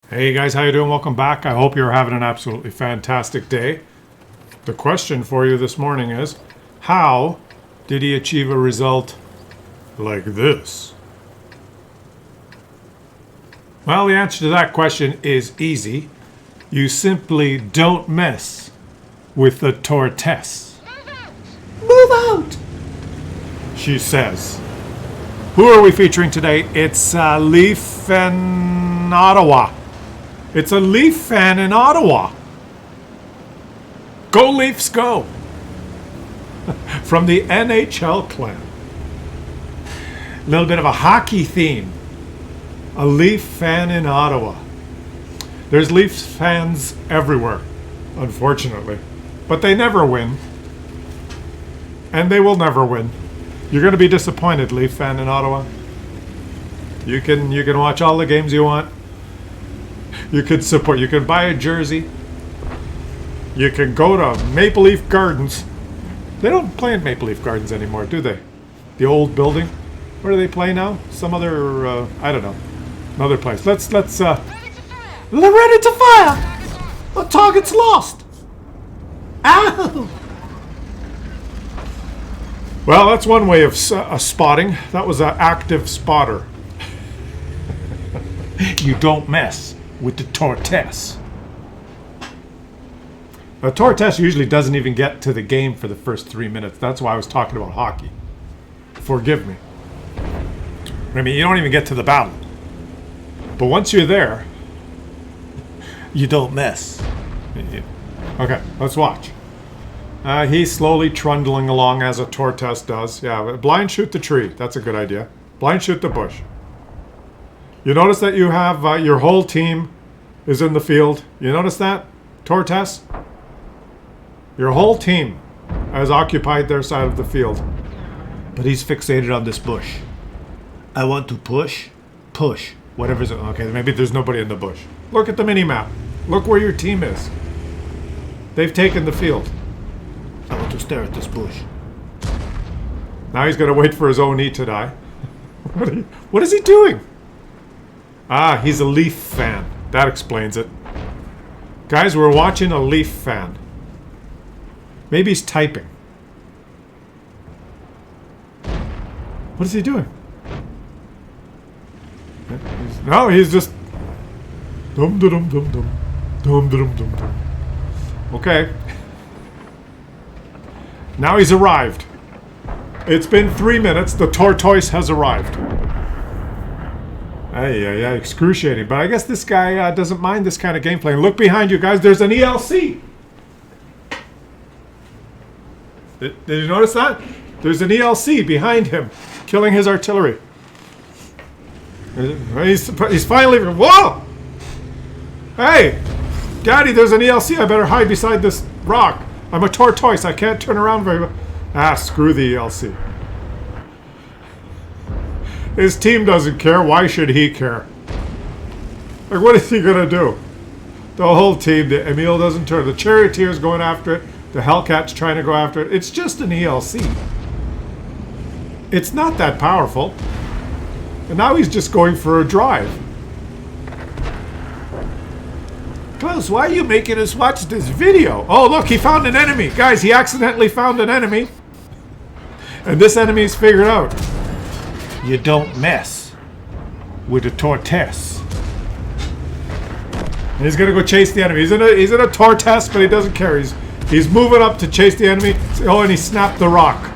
Hey guys, how you doing? Welcome back. I hope you're having an absolutely fantastic day. The question for you this morning is, how did he achieve a result like this? Well, the answer to that question is easy. You simply don't mess with the Tortoise. Move out! She says. Who are we featuring today? It's Leaf in Ottawa. It's a Leaf fan in Ottawa. Go Leafs, go! From the NHL clan. A little bit of a hockey theme. A Leaf fan in Ottawa. There's Leafs fans everywhere, unfortunately. But they never win. And they will never win. You're going to be disappointed, Leaf fan in Ottawa. You can watch all the games you want. You can support. You can buy a jersey. You can go to Maple Leaf Gardens. They don't play in Maple Leaf Gardens anymore, do they? The old building. Where do they play now? Some other, I don't know. Another place. Let's, ready to fire! The target's lost! Ow! Well, that's one way of spotting. That was an active spotter. You don't mess with the Tortoise. A Tortoise usually doesn't even get to the game for the first 3 minutes. That's why I was talking about hockey. Forgive me. I mean, you don't even get to the battle. But once you're there, you don't mess. Okay, let's watch. He's slowly trundling along as a Tortoise does. Yeah, blind shoot the tree. That's a good idea. Blind shoot the bush. You notice that you have your whole team is in the field. You notice that, Tortoise? Your whole team has occupied their side of the field. But he's fixated on this bush. I want to push. Whatever's... Okay, maybe there's nobody in the bush. Look at the mini-map. Look where your team is. They've taken the field. I want to stare at this bush. Now he's going to wait for his own knee to die. What is he doing? Ah, he's a Leaf fan. That explains it. Guys, we're watching a Leaf fan. Maybe he's typing. What is he doing? No, he's just... Dum-dum-dum-dum-dum. Dum-dum-dum-dum. Okay. Now he's arrived. It's been 3 minutes. The Tortoise has arrived. Yeah, excruciating. But I guess this guy doesn't mind this kind of gameplay. Look behind you, guys. There's an ELC. Did you notice that? There's an ELC behind him, killing his artillery. He's finally... Whoa! Hey! Daddy, there's an ELC. I better hide beside this rock. I'm a Tortoise. I can't turn around very well. Ah, screw the ELC. His team doesn't care. Why should he care? Like, what is he going to do? The whole team, the Emil doesn't turn. The Charioteer's going after it. The Hellcat's trying to go after it. It's just an ELC. It's not that powerful. And now he's just going for a drive. Claus, why are you making us watch this video? Oh, look, he found an enemy. Guys, he accidentally found an enemy. And this enemy's figured out. You don't mess with a Tortoise. And he's going to go chase the enemy. He's in a Tortoise, but he doesn't care. He's moving up to chase the enemy. Oh, and he snapped the rock.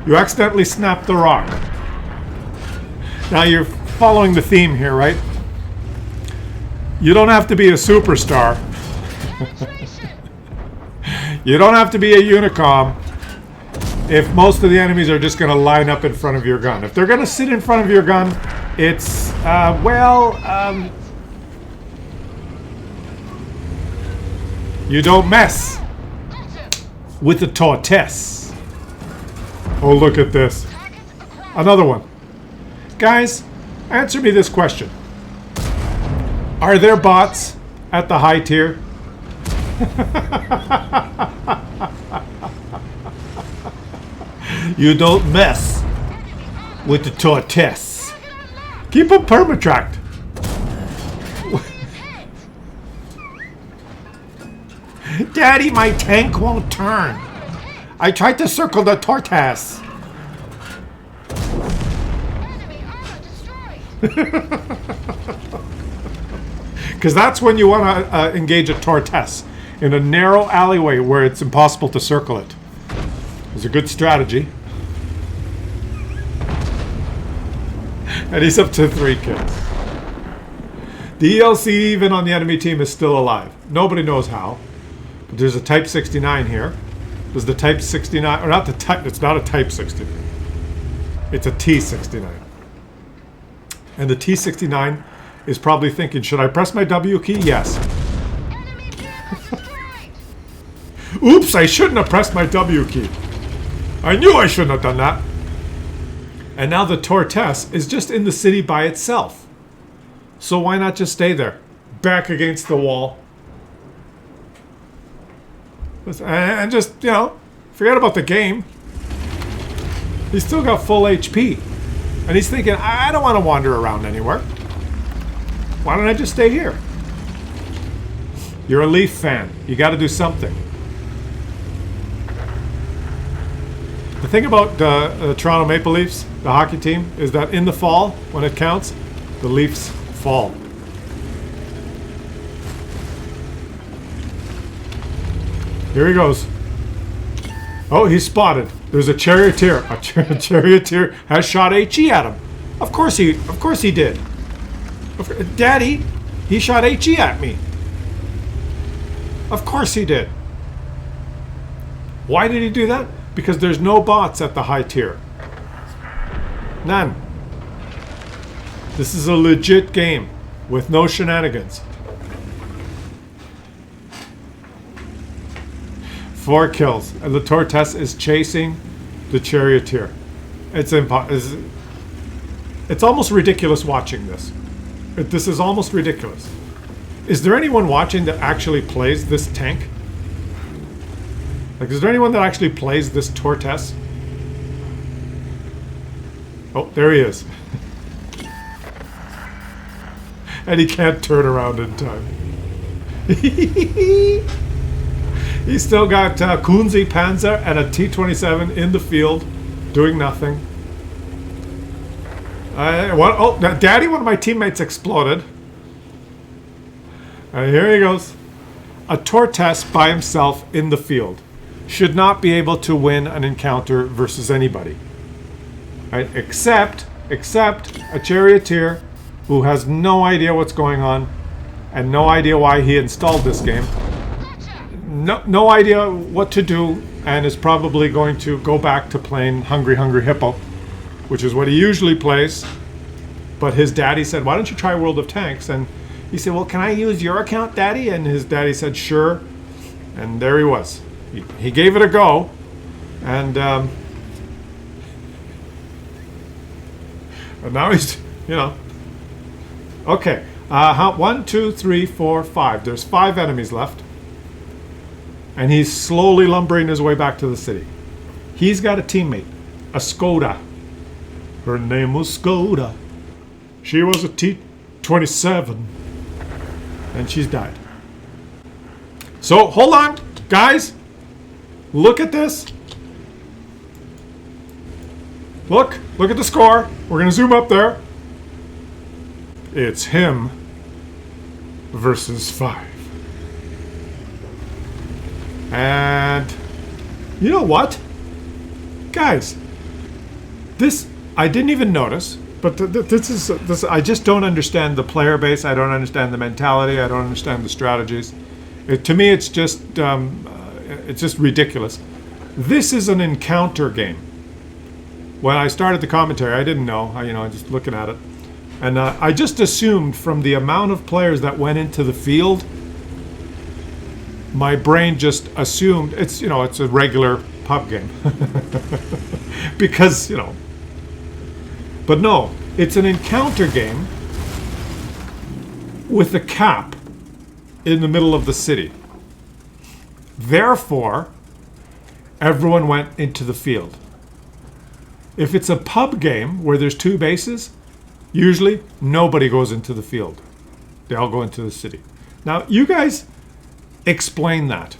You accidentally snapped the rock. Now you're following the theme here, right? You don't have to be a superstar. You don't have to be a Unicom if most of the enemies are just going to line up in front of your gun. If they're going to sit in front of your gun, it's, you don't mess with the Tortoise. Oh, look at this. Another one. Guys, answer me this question. Are there bots at the high tier? You don't mess with the Tortoise. Keep him permatracked. Daddy, my tank won't turn. I tried to circle the Tortoise. Enemy armor destroyed. Because that's when you want to engage a Tortoise in a narrow alleyway where it's impossible to circle it. It's a good strategy. And he's up to 3 kills. The ELC even on the enemy team is still alive. Nobody knows how. But there's a Type 69 here. There's the Type 69, or not the Type, it's not a Type 69. It's a T69. And the T69 is probably thinking, should I press my W key? Yes. Enemy vehicle destroyed. Oops, I shouldn't have pressed my W key. I knew I shouldn't have done that. And now the Tortoise is just in the city by itself. So why not just stay there? Back against the wall. And just, you know, forget about the game. He's still got full HP. And he's thinking, I don't want to wander around anywhere. Why don't I just stay here? You're a Leaf fan. You got to do something. The thing about the Toronto Maple Leafs, the hockey team, is that in the fall, when it counts, the Leafs fall. Here he goes. Oh, he's spotted. There's a charioteer. A charioteer has shot HE at him. Of course he did. Daddy, he shot HE at me. Of course he did. Why did he do that? Because there's no bots at the high tier. None. This is a legit game with no shenanigans. 4 kills, and the Tortoise is chasing the charioteer. It's almost ridiculous watching this. This is almost ridiculous. Is there anyone watching that actually plays this tank? Like, is there anyone that actually plays this Tortoise? Oh, there he is. And he can't turn around in time. He's still got Kunze Panzer and a T-27 in the field doing nothing. Daddy, one of my teammates exploded. And here he goes. A Tortoise by himself in the field should not be able to win an encounter versus anybody. Right? Except a charioteer who has no idea what's going on and no idea why he installed this game. No idea what to do, and is probably going to go back to playing Hungry Hungry Hippo, which is what he usually plays. But his daddy said, why don't you try World of Tanks? And he said, well, can I use your account, Daddy? And his daddy said, sure. And there he was. He gave it a go. And now he's, you know. Okay. 1, 2, 3, 4, 5. There's 5 enemies left. And he's slowly lumbering his way back to the city. He's got a teammate, a Skoda. Her name was Skoda. She was a T-27. And she's died. So, hold on, guys. Look at this. Look at the score. We're going to zoom up there. It's him versus 5. And you know what? Guys, this, I didn't even notice, but this I just don't understand the player base. I don't understand the mentality. I don't understand the strategies. To me, it's just ridiculous. This is an encounter game. When I started the commentary, I didn't know. Just looking at it, and I just assumed from the amount of players that went into the field, my brain just assumed it's a regular pub game. Because, but no, it's an encounter game with a cap in the middle of the city. Therefore, everyone went into the field. If it's a pub game where there's 2 bases, usually nobody goes into the field. They all go into the city. Now, you guys explain that.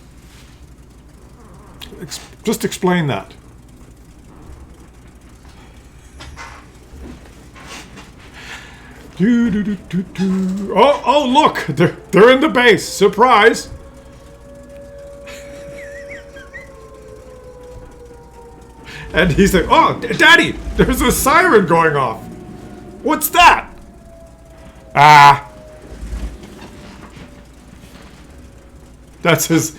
Just explain that. Oh, look! They're in the base. Surprise! And he's like, "Oh, Daddy, there's a siren going off. What's that?" Ah. That's his...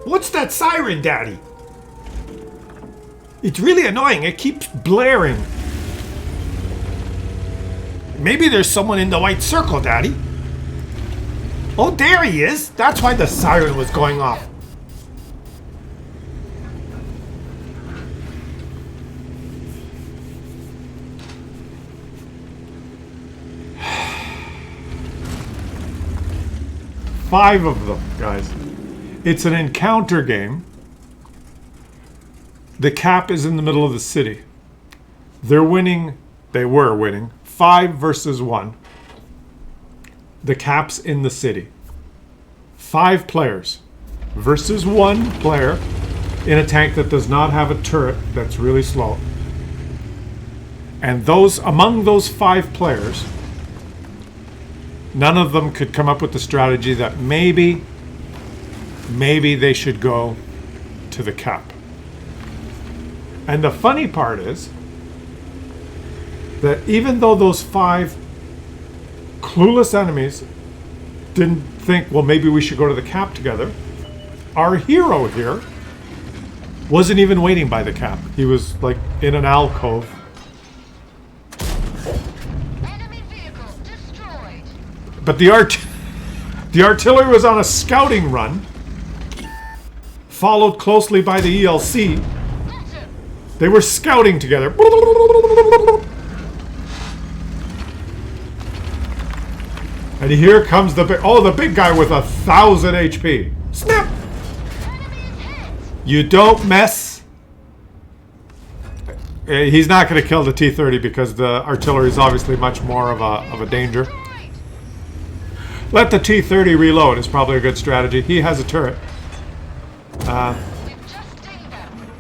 What's that siren, Daddy? It's really annoying. It keeps blaring. Maybe there's someone in the white circle, Daddy. Oh, there he is. That's why the siren was going off. Five of them, guys. It's an encounter game. The cap is in the middle of the city. They're winning. They were winning 5 versus 1. The cap's in the city. 5 players versus 1 player in a tank that does not have a turret that's really slow. And among those 5 players, none of them could come up with the strategy that maybe they should go to the cap. And the funny part is that even though those 5 clueless enemies didn't think, well, maybe we should go to the cap together, our hero here wasn't even waiting by the cap. He was like in an alcove. Enemy vehicle destroyed. But the artillery was on a scouting run, followed closely by the ELC. Gotcha. They were scouting together. And here comes the big guy with 1,000 HP. Snap! Enemy is hit. You don't mess. He's not going to kill the T-30 because the artillery is obviously much more of a danger. Right. Let the T-30 reload is probably a good strategy. He has a turret. We've just dinged them.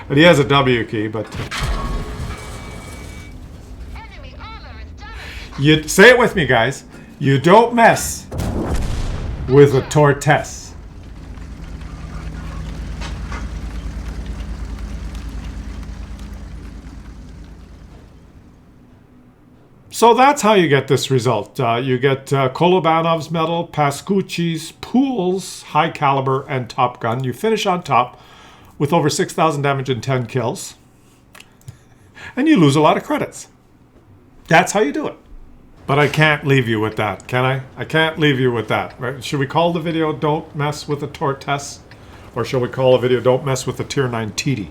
And he has a W key, but... Enemy armor is damaged. You say it with me, guys. You don't mess with a Tortoise. So that's how you get this result. You get Colabanov's medal, Pascucci's, Poole's, high caliber, and Top Gun. You finish on top with over 6,000 damage and 10 kills. And you lose a lot of credits. That's how you do it. But I can't leave you with that, can I? I can't leave you with that. Right? Should we call the video Don't Mess with a Tortoise? Or shall we call the video Don't Mess with a Tier 9 TD?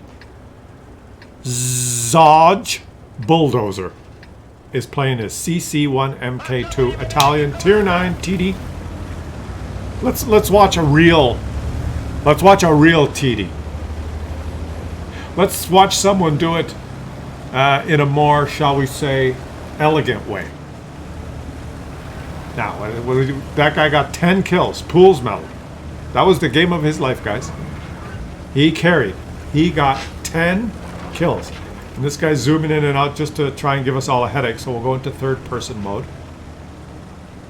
Zodge Bulldozer is playing his CC1 MK2 Italian Tier 9 TD. Let's watch a real TD. Let's watch someone do it in a more, shall we say, elegant way. Now, that guy got 10 kills. Poole's medal. That was the game of his life, guys. He carried. He got 10 kills. And this guy's zooming in and out just to try and give us all a headache, so we'll go into third-person mode.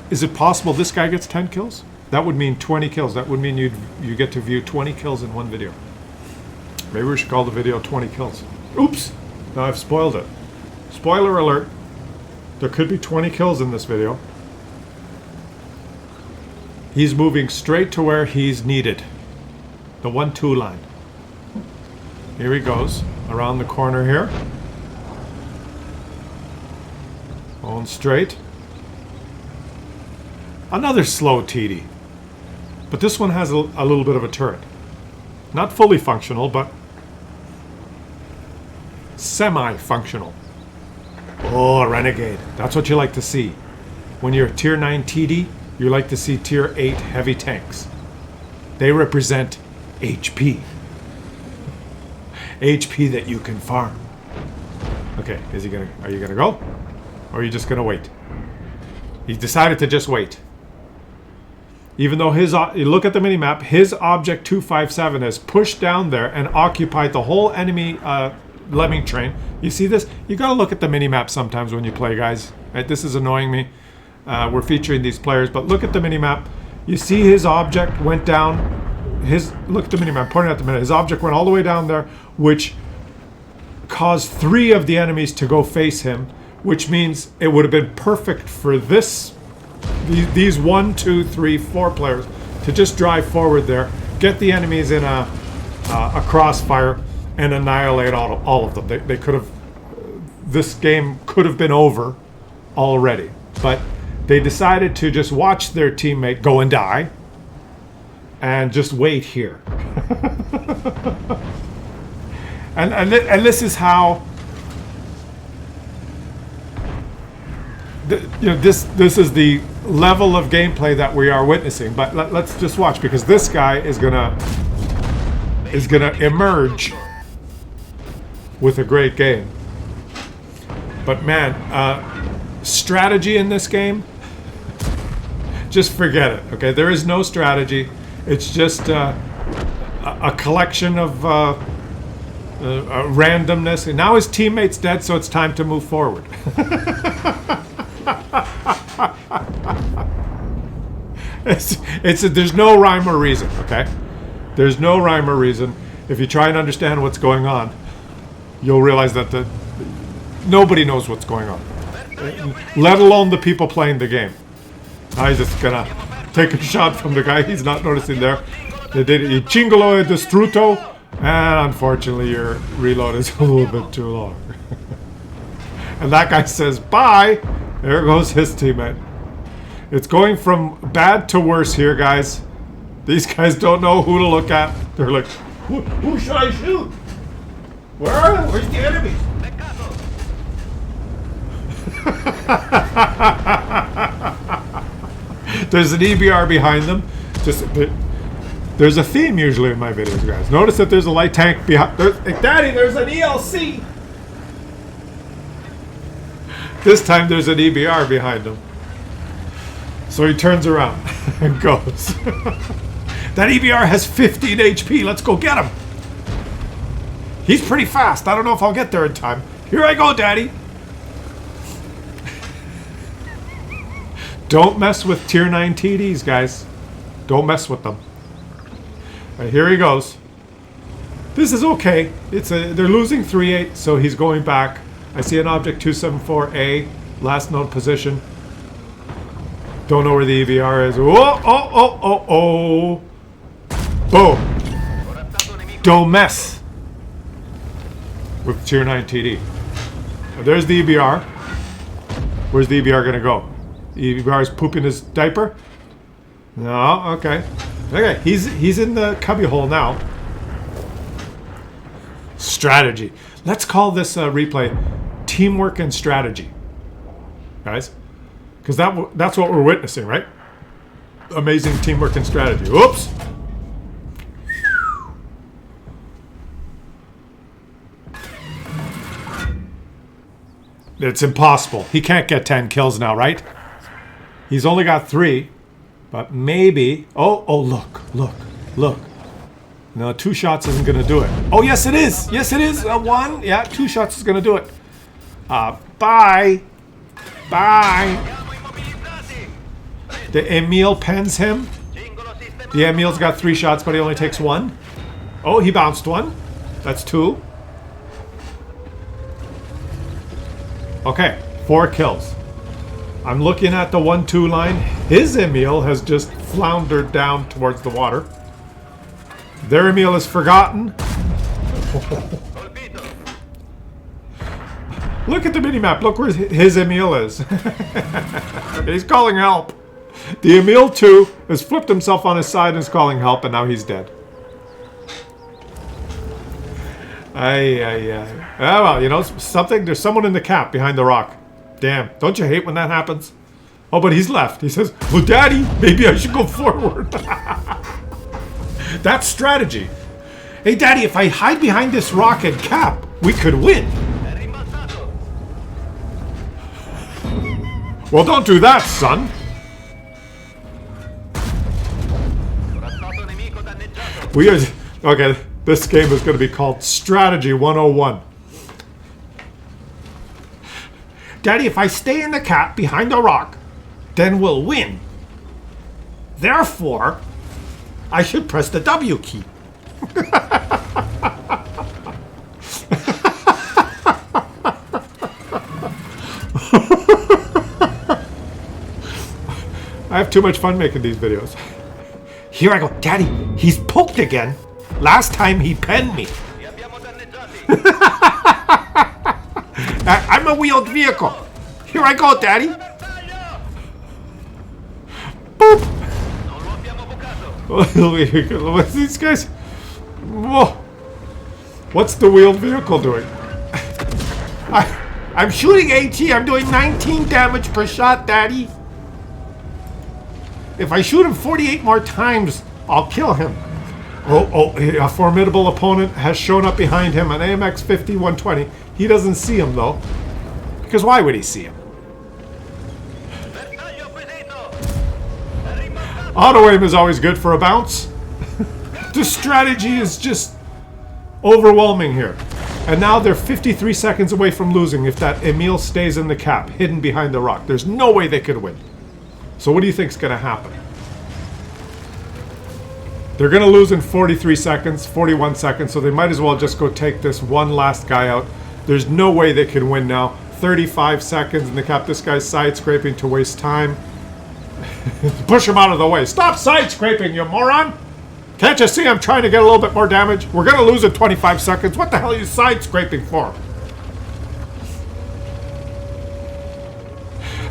Is it possible this guy gets 10 kills? That would mean 20 kills. That would mean you get to view 20 kills in one video. Maybe we should call the video 20 kills. Oops! Now I've spoiled it. Spoiler alert. There could be 20 kills in this video. He's moving straight to where he's needed. The 1-2 line. Here he goes. Around the corner here. Going straight. Another slow TD. But this one has a little bit of a turret. Not fully functional, but semi-functional. Oh, a renegade. That's what you like to see. When you're a Tier 9 TD, you like to see Tier 8 heavy tanks. They represent HP. HP that you can farm. Okay, are you gonna go? Or are you just gonna wait? He decided to just wait. Even though you look at the minimap, his object 257 has pushed down there and occupied the whole enemy lemming train. You see this? You gotta look at the minimap sometimes when you play, guys. Right? This is annoying me. We're featuring these players, but look at the minimap. You see his object went down. Look at the minimap, pointing at the minute. His object went all the way down there, which caused 3 of the enemies to go face him, which means it would have been perfect for these 1, 2, 3, 4 players to just drive forward there, get the enemies in a crossfire, and annihilate all of them. They could have. This game could have been over already, but they decided to just watch their teammate go and die, and just wait here. and this is how. This is the level of gameplay that we are witnessing. But let's just watch, because this guy is gonna emerge with a great game. But man, strategy in this game, just forget it. Okay, there is no strategy. It's just a collection of randomness. And now his teammate's dead, so it's time to move forward. There's no rhyme or reason, okay? There's no rhyme or reason. If you try and understand what's going on, you'll realize that nobody knows what's going on, let alone the people playing the game. I'm just gonna take a shot from the guy he's not noticing there. They did il cingolo e distrutto, and unfortunately your reload is a little bit too long. And that guy says bye. There goes his teammate. It's going from bad to worse here, guys. These guys don't know who to look at. They're like, who should I shoot? Where's the enemies? There's an EBR behind them. There's a theme usually in my videos, guys. Notice that there's a light tank behind. Daddy, there's an ELC. This time there's an EBR behind him. So he turns around and goes. That EBR has 15 HP. Let's go get him. He's pretty fast. I don't know if I'll get there in time. Here I go, Daddy. Don't mess with tier 9 TDs, guys. Don't mess with them. All right, here he goes. This is okay. They're losing 3-8, so he's going back. I see an object 274A, last known position. Don't know where the EVR is. Oh. Boom. Don't mess with tier 9 TD. There's the EBR. Where's the EBR gonna go? The EBR is pooping his diaper? No, okay. Okay, he's in the cubbyhole now. Strategy. Let's call this replay teamwork and strategy, guys, because that's what we're witnessing, right? Amazing teamwork and strategy. Oops. It's impossible. He can't get 10 kills now, right? He's only got 3, but maybe. Oh, look. No, 2 shots isn't going to do it. Oh, yes, it is. Yes, it is. 1. Yeah, 2 shots is going to do it. Bye. The Emil pens him. The Emil's got 3 shots, but he only takes 1. Oh, he bounced 1. That's 2. Okay, 4 kills. I'm looking at the 1-2 line. His Emil has just floundered down towards the water. Their Emil is forgotten. Look at the minimap. Look where his Emil is. He's calling help. The Emil 2 has flipped himself on his side and is calling help, and now he's dead. Ah, well, you know, something. There's someone in the cap behind the rock. Damn. Don't you hate when that happens? Oh, but he's left. He says, well, Daddy, maybe I should go forward. That's strategy. Hey, Daddy, if I hide behind this rock and cap, we could win. Well, don't do that, son. We are... Okay, this game is going to be called Strategy 101. Daddy, if I stay in the cap behind the rock, then we'll win. Therefore, I should press the W key. I have too much fun making these videos. Here I go. Daddy, he's poked again. Last time he penned me. I'm a wheeled vehicle. Here I go, Daddy. Boop. What's these guys? Whoa. What's the wheeled vehicle doing? I'm shooting AT. I'm doing 19 damage per shot, Daddy. If I shoot him 48 more times, I'll kill him. Oh, a formidable opponent has shown up behind him, an AMX 50-120. He doesn't see him, though. Because why would he see him? Auto-aim is always good for a bounce. The strategy is just overwhelming here. And now they're 53 seconds away from losing if that Emil stays in the cap, hidden behind the rock. There's no way they could win. So what do you think's going to happen? They're going to lose in 43 seconds, 41 seconds, so they might as well just go take this one last guy out. There's no way they can win now. 35 seconds in the cap. This guy's side-scraping to waste time. Push him out of the way. Stop side-scraping, you moron! Can't you see I'm trying to get a little bit more damage? We're going to lose in 25 seconds. What the hell are you side-scraping for?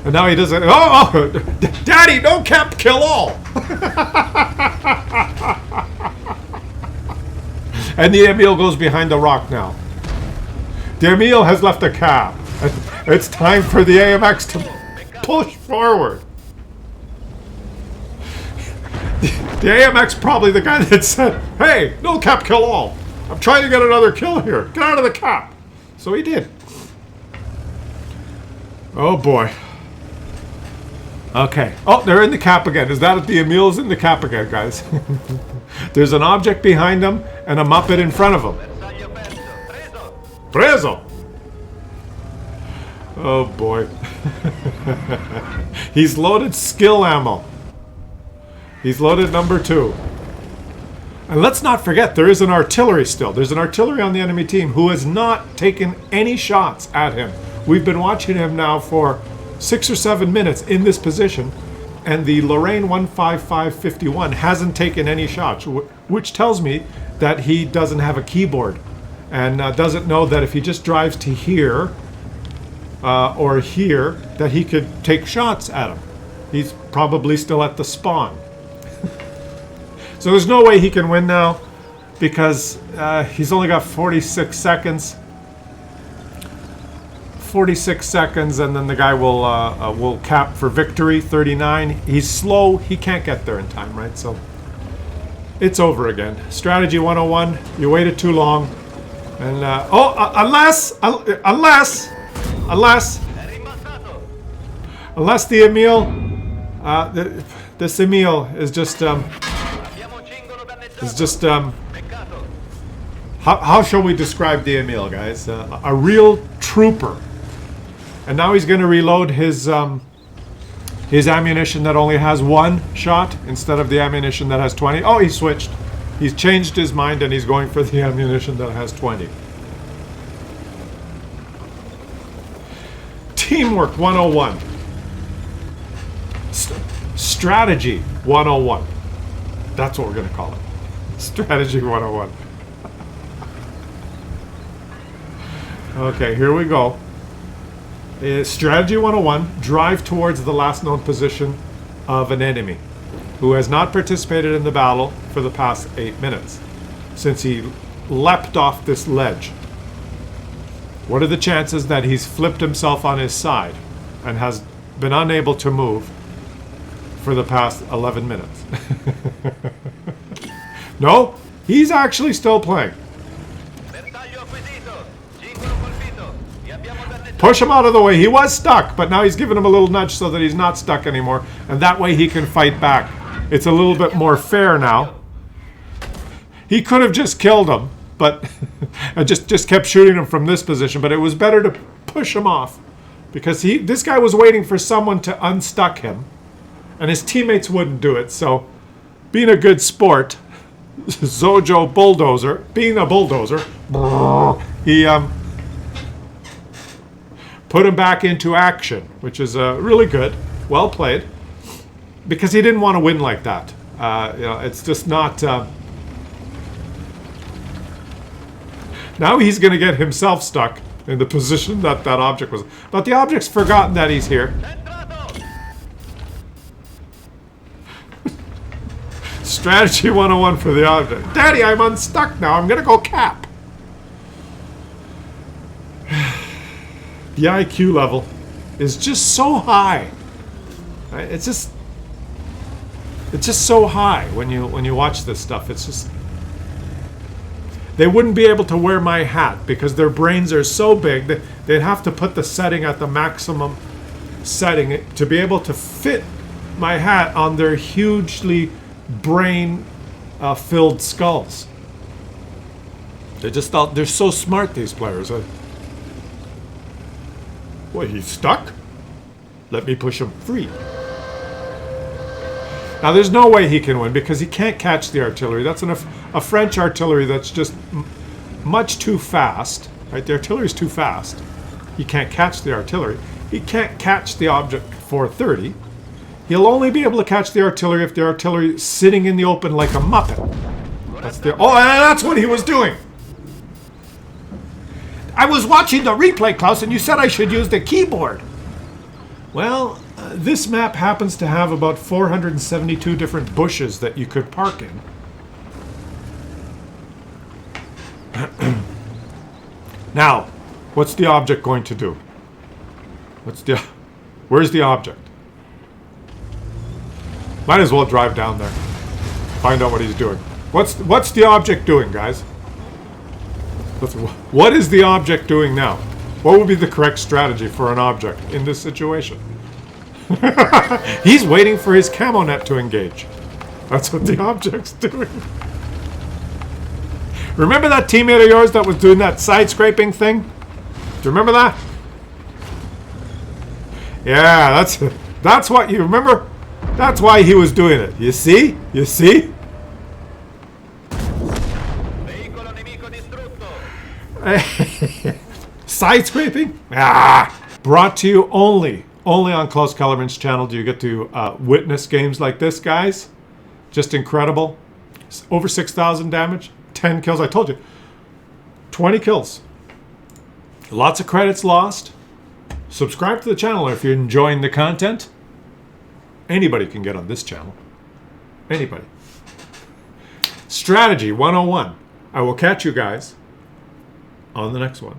And now he doesn't... Oh! Daddy, no cap, kill all! And the Emil goes behind the rock now. The Emil has left a cap. It's time for the AMX to push forward. The AMX probably the guy that said, hey, no cap, kill all. I'm trying to get another kill here. Get out of the cap. So he did. Oh boy. Okay. Oh, they're in the cap again. Is that the Emil's in the cap again, guys? There's an object behind them and a Muppet in front of them. Preso! Oh boy. He's loaded skill ammo. He's loaded number 2. And let's not forget, there is an artillery still. There's an artillery on the enemy team who has not taken any shots at him. We've been watching him now for 6 or 7 minutes in this position, and the Lorraine 15551 hasn't taken any shots, which tells me that he doesn't have a keyboard and doesn't know that if he just drives to here or here, that he could take shots at him. He's probably still at the spawn. So there's no way he can win now because he's only got 46 seconds. 46 seconds, and then the guy will cap for victory. 39. He's slow. He can't get there in time, right? So it's over again. Strategy 101. You waited too long, and unless the Emil, this Emil is just how shall we describe the Emil, guys? A real trooper. And now he's going to reload his ammunition that only has 1 shot instead of the ammunition that has 20. Oh, he switched. He's changed his mind and he's going for the ammunition that has 20. Teamwork 101. Strategy 101. That's what we're going to call it. Strategy 101. Okay, here we go. Strategy 101, drive towards the last known position of an enemy who has not participated in the battle for the past 8 minutes since he leapt off this ledge. What are the chances that he's flipped himself on his side and has been unable to move for the past 11 minutes? No, he's actually still playing. Push him out of the way. He was stuck, but now he's giving him a little nudge so that he's not stuck anymore. And that way he can fight back. It's a little bit more fair now. He could have just killed him, but I just kept shooting him from this position. But it was better to push him off because this guy was waiting for someone to unstuck him, and his teammates wouldn't do it. So, being a good sport, Zojo Bulldozer, being a bulldozer, he put him back into action, which is really good, well played, because he didn't want to win like that. It's just not. Now he's going to get himself stuck in the position that that object was. But the object's forgotten that he's here. Strategy 101 for the object. Daddy, I'm unstuck now. I'm going to go cap. The IQ level is just so high. It's just so high when you watch this stuff. It's just they wouldn't be able to wear my hat because their brains are so big that they'd have to put the setting at the maximum setting to be able to fit my hat on their hugely brain filled skulls. They're so smart, these players. What, he's stuck? Let me push him free. Now, there's no way he can win because he can't catch the artillery. That's a French artillery that's just much too fast. Right? The artillery's too fast. He can't catch the artillery. He can't catch the object 430. He'll only be able to catch the artillery if the artillery is sitting in the open like a muppet. That's what he was doing. I was watching the replay, Klaus, and you said I should use the keyboard. Well, this map happens to have about 472 different bushes that you could park in. Now, what's the object going to do? Where's the object? Might as well drive down there. Find out what he's doing. What's the object doing, guys? What is the object doing now? What would be the correct strategy for an object in this situation? He's waiting for his camo net to engage. That's what the object's doing. Remember that teammate of yours that was doing that side scraping thing? Do you remember that? Yeah, that's what you remember. That's why he was doing it. You see? You see? Side scraping? Brought to you only on Klaus Kellerman's channel do you get to witness games like this, guys. Just incredible. Over 6,000 damage, 10 kills. I told you, 20 kills. Lots of credits lost. Subscribe to the channel if you're enjoying the content. Anybody can get on this channel. Anybody. Strategy 101. I will catch you guys on the next one.